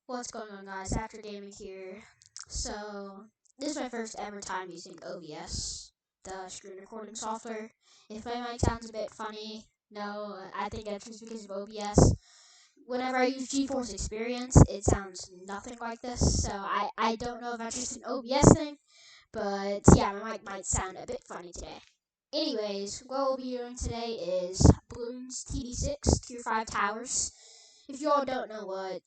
What's going on, guys? After Gaming here. So, this is my first ever time using OBS, the screen recording software. If my mic sounds a bit funny, no, I think that's just because of OBS. Whenever I use GeForce Experience, it sounds nothing like this, so I don't know if that's just an OBS thing, but yeah, my mic might sound a bit funny today. Anyways, what we'll be doing today is Bloons TD6 Tier 5 Towers. If you all don't know what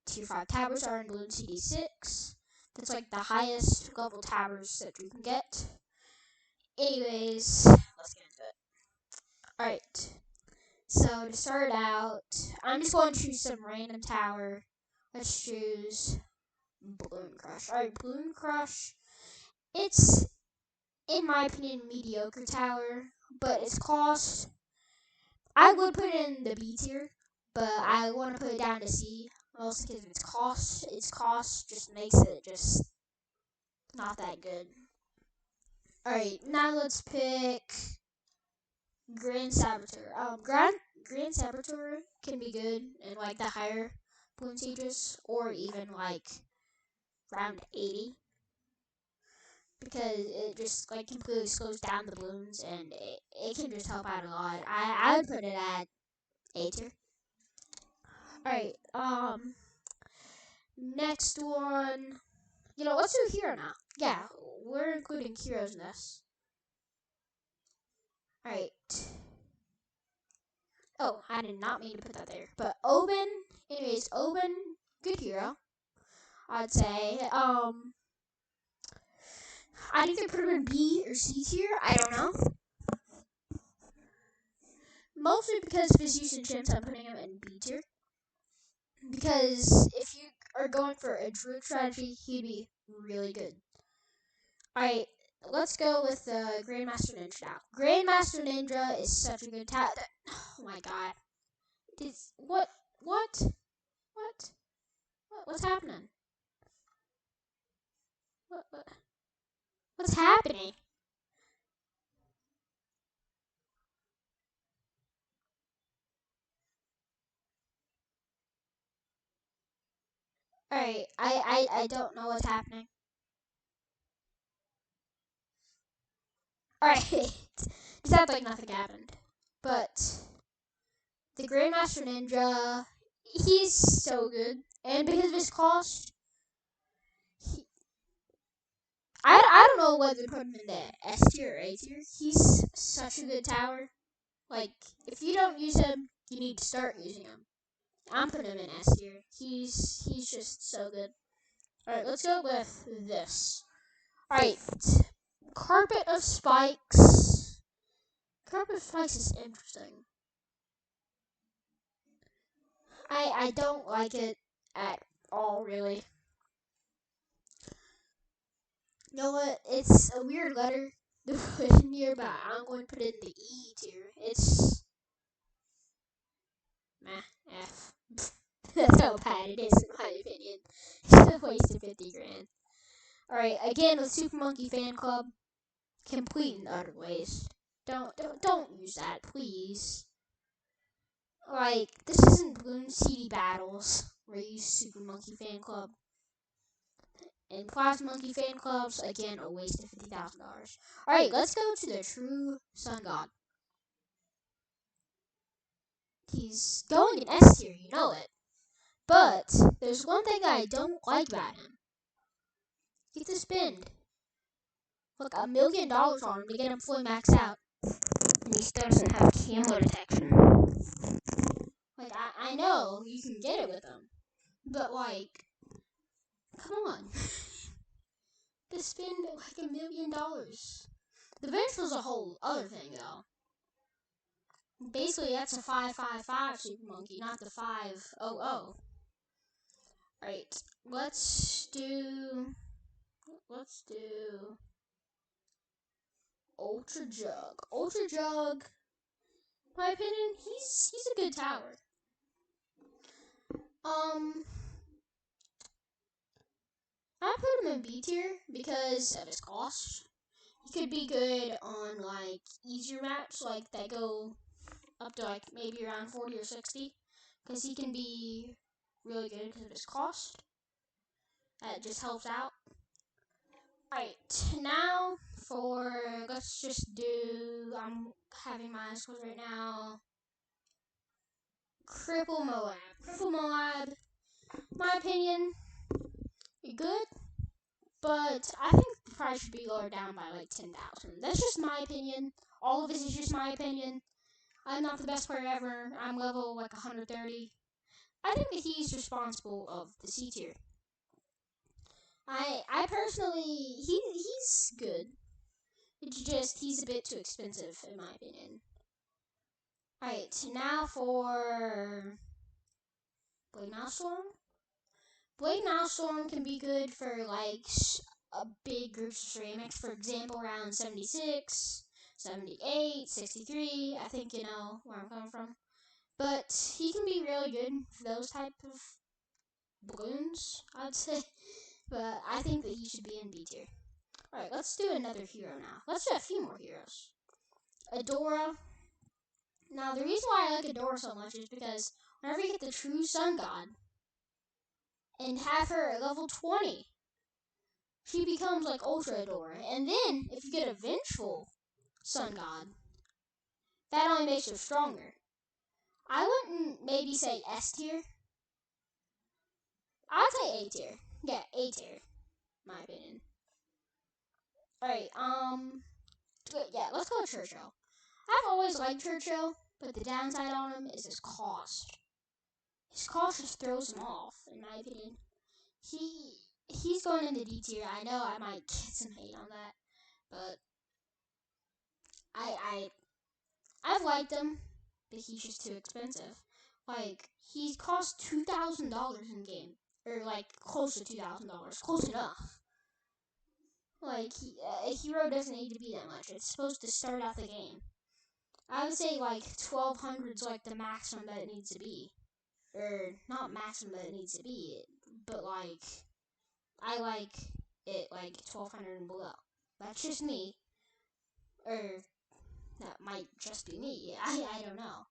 Tier 5 towers are in Bloons TD6, that's like the highest level towers that you can get. Anyways, let's get into it. Alright, so to start out, I'm just going to choose some random tower. Let's choose Bloon Crush. Alright, Bloon Crush, it's, in my opinion, mediocre tower, but its cost, I would put it in the B tier, but I want to put it down to C, mostly because of its cost just makes it just not that good. Alright, now let's pick Grand Saboteur. Grand Saboteur can be good in like the higher Bloon Sieges, or even like round 80. Because it just like completely slows down the balloons and it can just help out a lot. I would put it at A tier. Alright, next one. Let's do hero now. Yeah, we're including heroes in this. Alright. Oh, I did not mean to put that there. But Oben, anyways, Oben, good hero. I'd say. I'd either put him in B or C tier. I don't know. Mostly because of his use in chimps, I'm putting him in B tier. Because if you are going for a druid strategy, he'd be really good. Alright, let's go with Grandmaster Ninja now. Grandmaster Ninja is such a good talent. Oh my god. What's happening? What's happening? Alright, I don't know what's happening. Alright, it sounds like nothing happened. But the Grandmaster Ninja, he's so good. And because of his cost, I don't know whether to put him in the S tier or A tier. He's such a good tower. Like, if you don't use him, you need to start using him. I'm putting him in S tier. He's just so good. Alright, let's go with this. Alright, Carpet of Spikes. Carpet of Spikes is interesting. I don't like it at all, really. You know what? It's a weird letter to put in here, but I'm going to put it in the E tier. It's meh, F. That's how bad it is, in my opinion. It's a waste of 50 grand. Alright, again with Super Monkey Fan Club, complete and utter waste. Don't use that, please. Like, this isn't Bloons CD Battles where you use Super Monkey Fan Club. And Plasma Monkey Fan Clubs, again, a waste of $50,000. Alright, let's go to the True Sun God. He's going in S tier, you know it. But there's one thing I don't like about him. Get the spin. Look, $1 million on him to get him fully maxed out. And he still doesn't have camo detection. Like, I know you can get it with him. But, like, come on. To spend, like, $1 million. The Ventral's a whole other thing, though. Basically, that's a 555 Super Monkey, not the 500. Alright, let's do Ultra Jug. Ultra Jug, in my opinion, he's a good tower. I put him in B tier because of his cost. He could be good on like easier maps, like that go up to like maybe around 40 or 60, because he can be really good because of his cost. That just helps out. Alright, now let's just do, I'm having my eyes closed right now. Cripple Moab. Cripple Moab, my opinion, good, but I think the price should be lowered down by like 10,000. That's just my opinion. All of this is just my opinion. I'm not the best player ever. I'm level like 130. I think that he's responsible of the C tier. I personally, he's good. It's just he's a bit too expensive in my opinion. Alright, now for Blade Maelstrom. Blade Maelstrom can be good for like a big group of ceramics, for example, around 76, 78, 63. I think you know where I'm coming from. But he can be really good for those type of balloons, I'd say. But I think that he should be in B tier. Alright, let's do another hero now. Let's do a few more heroes. Adora. Now, the reason why I like Adora so much is because whenever you get the true Sun God and have her at level 20, she becomes like Ultra Adora. And then, if you get a Vengeful Sun God, that only makes her stronger. I wouldn't maybe say S tier. I'd say A tier. Yeah, A tier, my opinion. Alright, yeah, let's go with Churchill. I've always liked Churchill, but the downside on him is his cost. His cost just throws him off, in my opinion. He's going into D tier. I know I might get some hate on that, but I've liked him, but he's just too expensive. Like, he costs $2,000 in game, or like close to $2,000, close enough. Like, a hero doesn't need to be that much. It's supposed to start out the game. I would say like 1,200 is like the maximum that it needs to be, or not maximum that it needs to be, but like I like it like 1,200 and below. That's just me, or that might just be me. I don't know.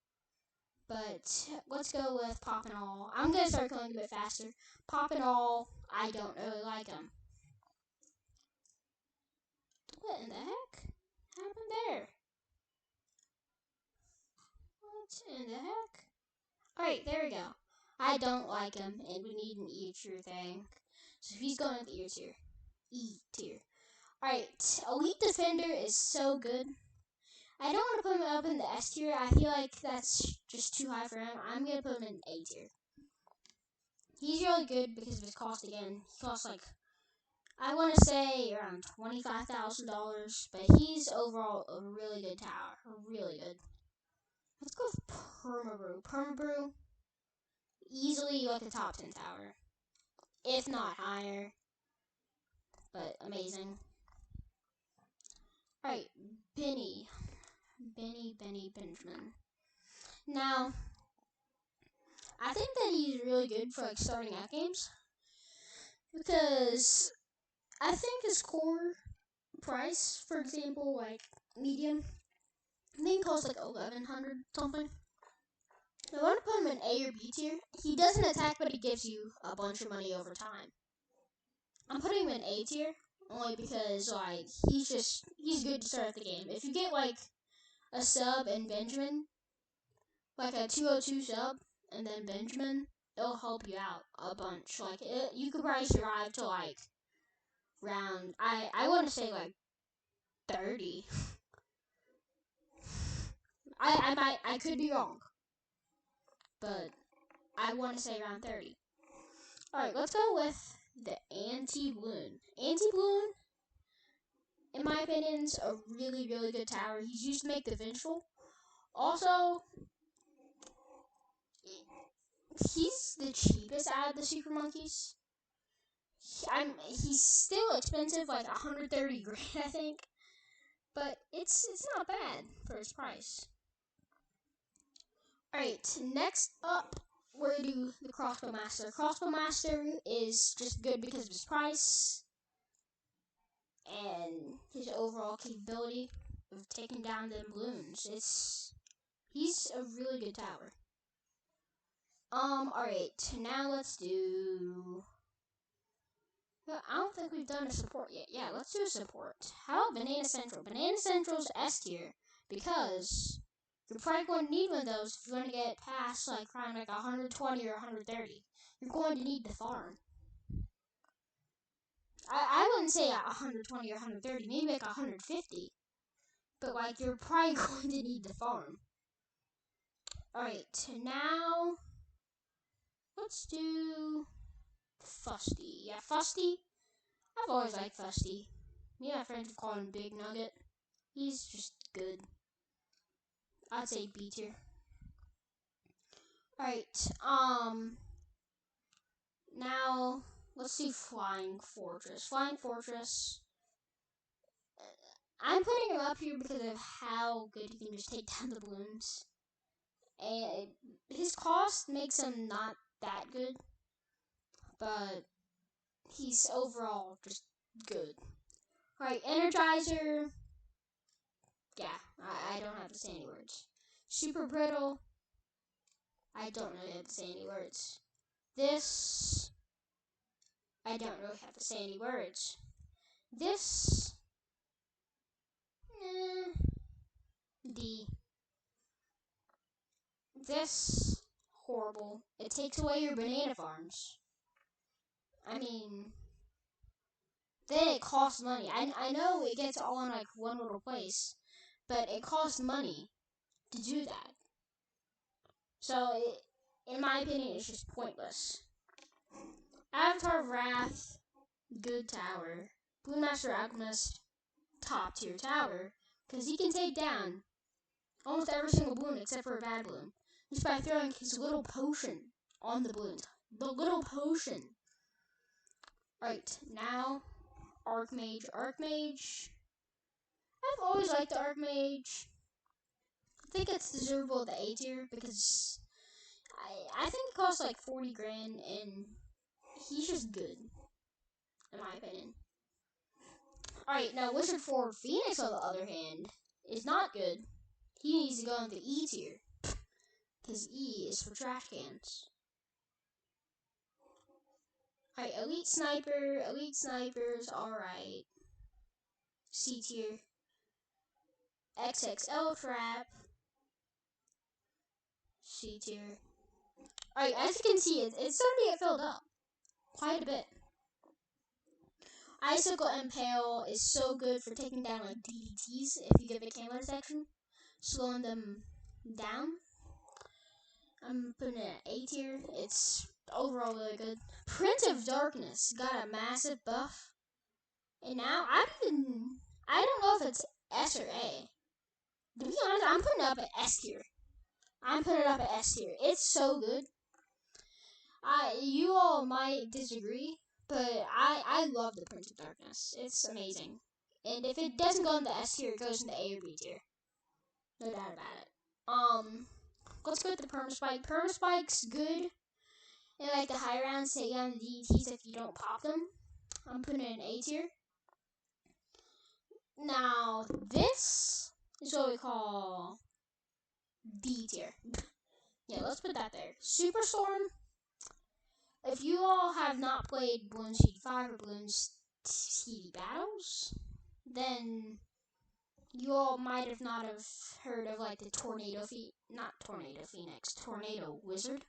But let's go with Pop and All. I'm gonna start going a bit faster. Pop and All, I don't really like them. What in the heck happened there? What in the heck? Alright, there we go. I don't like him, and we need an E tier thing. So he's going with E tier. E tier. Alright, Elite Defender is so good. I don't want to put him up in the S tier. I feel like that's just too high for him. I'm going to put him in A tier. He's really good because of his cost again. He costs like, I want to say around $25,000, but he's overall a really good tower. Really good. Let's go with Permabrew. Permabrew, easily like a top 10 tower, if not higher, but amazing. Alright, Benny Benjamin. Now, I think that he's really good for like starting out games, because I think his core price, for example, like medium, I think costs like 1,100 something. I want to put him in A or B tier. He doesn't attack, but he gives you a bunch of money over time. I'm putting him in A tier only because like he's good to start the game. If you get like a sub and Benjamin, like a 202 sub and then Benjamin, it'll help you out a bunch. Like you could probably survive to like round, I want to say like 30. I could be wrong, but I want to say around 30. Alright, let's go with the Anti-Bloon. Anti-Bloon, in my opinion, is a really, really good tower. He's used to make the Vengeful. Also, he's the cheapest out of the Super Monkeys. He's still expensive, like 130 grand, I think. But it's not bad for its price. Alright, next up, we're going to do the Crossbow Master. Crossbow Master is just good because of his price and his overall capability of taking down the Bloons. He's a really good tower. Alright, now let's do... I don't think we've done a support yet. Yeah, let's do a support. How about Banana Central? Banana Central's S tier, because you're probably going to need one of those if you're going to get past, like, around, like, 120 or 130. You're going to need the farm. I wouldn't say 120 or 130, maybe like 150. But, like, you're probably going to need the farm. Alright, now... let's do... Fusty. Yeah, Fusty. I've always liked Fusty. Me and my friends would call him Big Nugget. He's just good. I'd say B tier. Alright, now let's do Flying Fortress. Flying Fortress. I'm putting him up here because of how good he can just take down the balloons. And his cost makes him not that good, but he's overall just good. Alright, Energizer. Yeah, I don't have to say any words. Super Brittle. I don't really have to say any words. This. I don't really have to say any words. This. D. This. Horrible. It takes away your banana farms. I mean, then it costs money. I know it gets all in like one little place, but it costs money to do that. So, in my opinion, it's just pointless. Avatar of Wrath, good tower. Bloon Master Alchemist, top tier tower, because he can take down almost every single balloon except for a bad balloon, just by throwing his little potion on the balloons. The little potion. Right, now, Archmage. Archmage. I've always liked the Archmage. I think it's deservable of the A tier because I think it costs like 40 grand and he's just good, in my opinion. Alright, now Wizard Forward Phoenix, on the other hand, is not good. He needs to go into E tier. Because E is for trash cans. Alright, Elite Sniper. Elite Sniper's alright. C tier. XXL Trap. C tier. Alright, as you can see, it's starting to get filled up. Quite a bit. Icicle Impale is so good for taking down like DDTs if you give it camo section. Slowing them down. I'm putting it at A tier. It's overall really good. Prince of Darkness got a massive buff. And now, I don't know if it's S or A. To be honest, I'm putting it up at S tier. I'm putting it up at S tier. It's so good. You all might disagree, but I love the Prince of Darkness. It's amazing. And if it doesn't go into S tier, it goes into A or B tier. No doubt about it. Let's go with the Permaspike. Permaspike's good. And like the high rounds take down the DDTs if you don't pop them. I'm putting it in A tier. Now, this is what we call D tier. Yeah, let's put that there. Superstorm. If you all have not played Bloons TD5 or Bloons TD Battles, then you all might have not have heard of like the Tornado Phoenix, Tornado Wizard.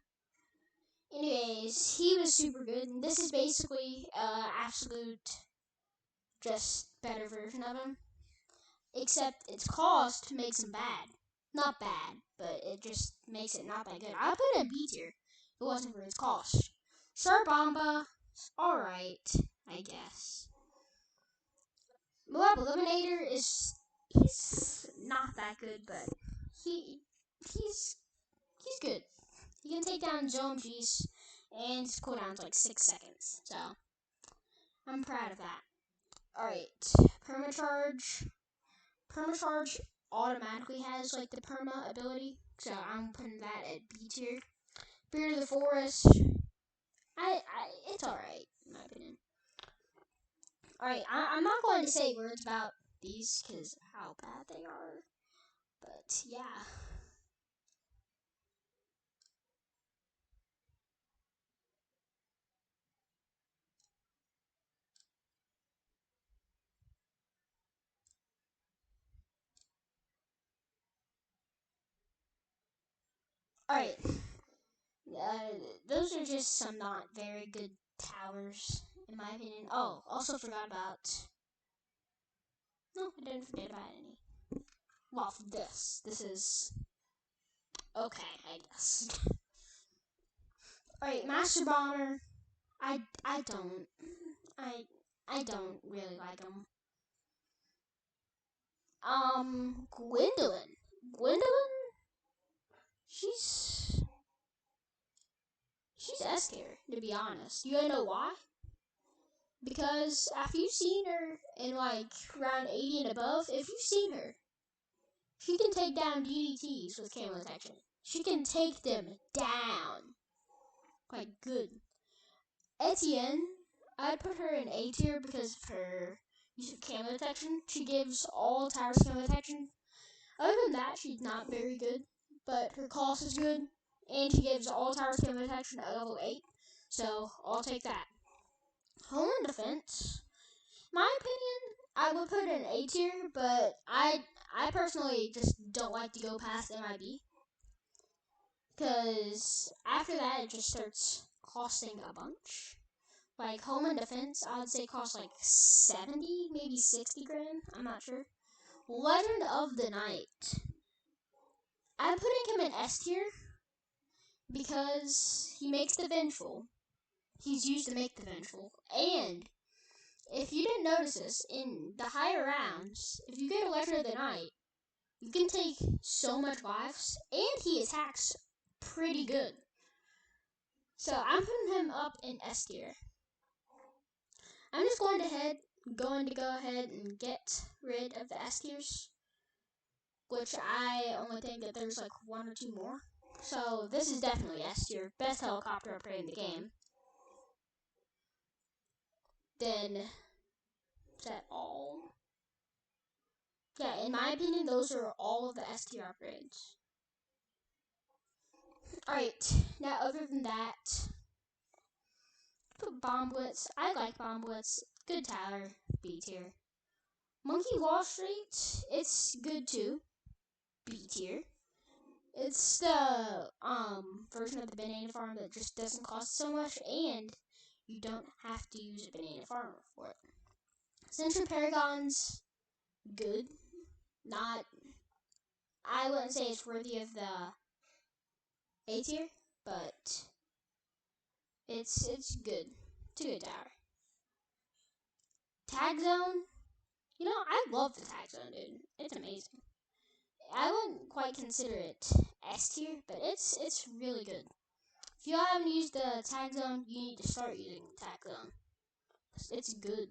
Anyways, he was super good, and this is basically absolute just better version of him. Except its cost makes him bad. Not bad, but it just makes it not that good. I'll put it in B tier if it wasn't for its cost. Sharp Bomba, alright, I guess. Moab Eliminator he's not that good, but he's good. He can take down Zone G's, and his cooldown's like 6 seconds, so I'm proud of that. Alright, Permacharge automatically has like the perma ability, so I'm putting that at B tier. Beard of the Forest, it's alright in my opinion. Alright, I'm not going to say words about these because how bad they are, but yeah. Alright. Those are just some not very good towers, in my opinion. Oh, also forgot about... No, I didn't forget about any. Well, this. This is... okay, I guess. Alright, Master Bomber. I don't. I don't really like him. Gwendolyn. Gwendolyn? She's S tier, to be honest. You wanna know why? Because after you've seen her in like round 80 and above, if you've seen her, she can take down DDTs with camo detection. She can take them down. Like, good. Etienne, I'd put her in A tier because of her use of camo detection. She gives all towers camo detection. Other than that, she's not very good, but her cost is good, and she gives all towers camo detection at level 8, so I'll take that. Homeland Defense, my opinion, I would put in A tier, but I personally just don't like to go past MIB, because after that it just starts costing a bunch. Like Homeland Defense, I would say costs like 70, maybe 60 grand, I'm not sure. Legend of the Night, I'm putting him in S tier because he makes the Vengeful. He's used to make the Vengeful, and if you didn't notice this, in the higher rounds, if you get a Legend of the Night, you can take so much lives, and he attacks pretty good. So I'm putting him up in S tier. I'm just going to go ahead and get rid of the S tiers, which I only think that there's like 1 or 2 more. So this is definitely S tier, best helicopter upgrade in the game. Then, is that all? Yeah, in my opinion, those are all of the S tier upgrades. Alright, now other than that, put Bomb Blitz. I like Bomb Blitz. Good tower, B tier. Monkey Wall Street, it's good too, B tier. It's the version of the banana farm that just doesn't cost so much, and you don't have to use a banana farmer for it. Central Paragon's good. Not, I wouldn't say it's worthy of the A tier, but it's good. It's a good tower. Tag Zone, you know, I love the Tag Zone, dude. It's amazing. I wouldn't quite consider it S tier, but it's really good. If you haven't used the Tag Zone, you need to start using the Tag Zone. It's good.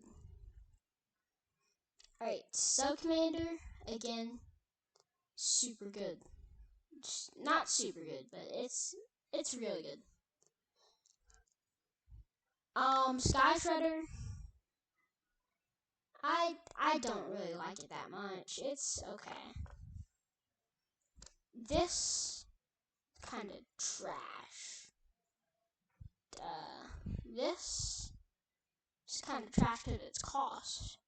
Alright, Sub Commander, again, super good. Not super good, but it's really good. Sky Shredder, I don't really like it that much. It's okay. This kind of trash. This is kind of trash at its cost.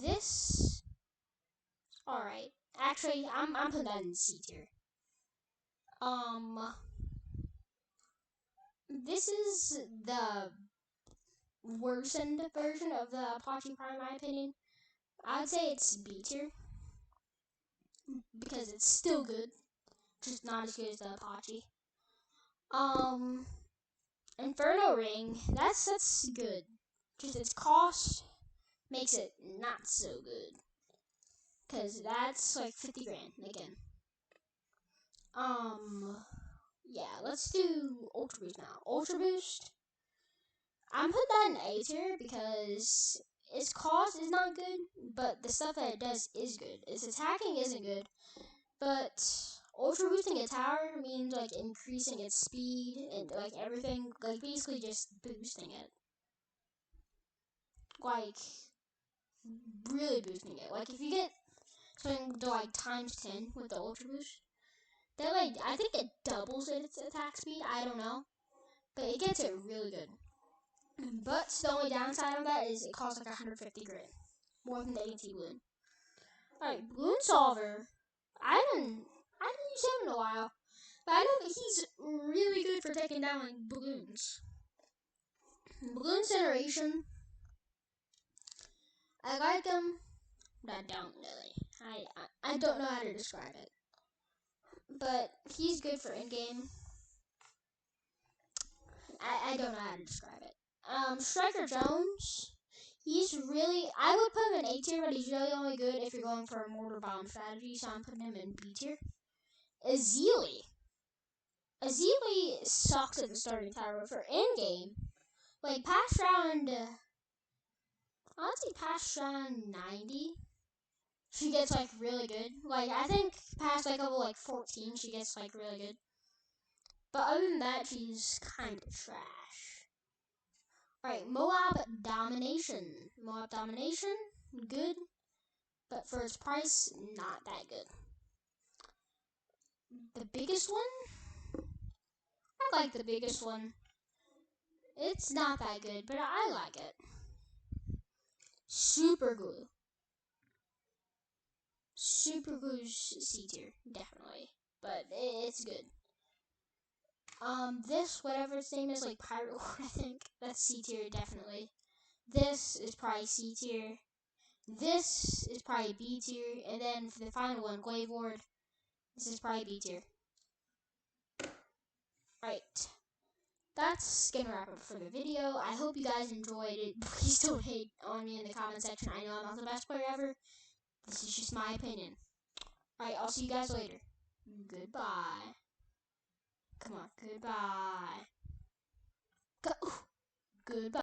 This, alright. Actually, I'm putting that in C tier. This is the worsened version of the Apache Prime, in my opinion. I'd say it's B tier because it's still good, just not as good as the Apache. Inferno Ring, that's good. Just its cost makes it not so good, cause that's like 50 grand again. Yeah, let's do Ultra Boost now. Ultra Boost, I'm putting that in A tier because its cost is not good, but the stuff that it does is good. Its attacking isn't good, but ultra boosting a tower means like increasing its speed and like everything, like basically just boosting it. Like really boosting it. Like if you get something to like times 10 with the ultra boost, then like I think it doubles its attack speed. I don't know, but it gets it really good. But the only downside of that is it costs like 150 grand, more than the AT Bloon. Alright, Bloon Solver. I didn't use him in a while. But I know that he's really good for taking down like Bloons. Bloons generation. I like him, but I don't really. I don't know how to describe it. But he's good for in-game. I don't know how to describe it. Striker Jones, he's really, I would put him in A tier, but he's really only good if you're going for a mortar bomb strategy, so I'm putting him in B tier. Azili sucks at the starting tower for in-game. Like, past round, honestly, past round 90, she gets, like, really good. Like, I think past, like, level, like, 14, she gets, like, really good. But other than that, she's kind of trash. Alright, Moab Domination. Moab Domination, good. But for its price, not that good. The biggest one? I like the biggest one. It's not that good, but I like it. Super Glue. Super Glue's C tier, definitely. But it's good. This, whatever its name is, like Pirate Lord, I think. That's C tier, definitely. This is probably C tier. This is probably B tier. And then for the final one, Glaive Ward, this is probably B tier. Right. That's gonna wrap up for the video. I hope you guys enjoyed it. Please don't hate on me in the comment section. I know I'm not the best player ever. This is just my opinion. Alright, I'll see you guys later. Goodbye. Come on, goodbye. Go. Goodbye.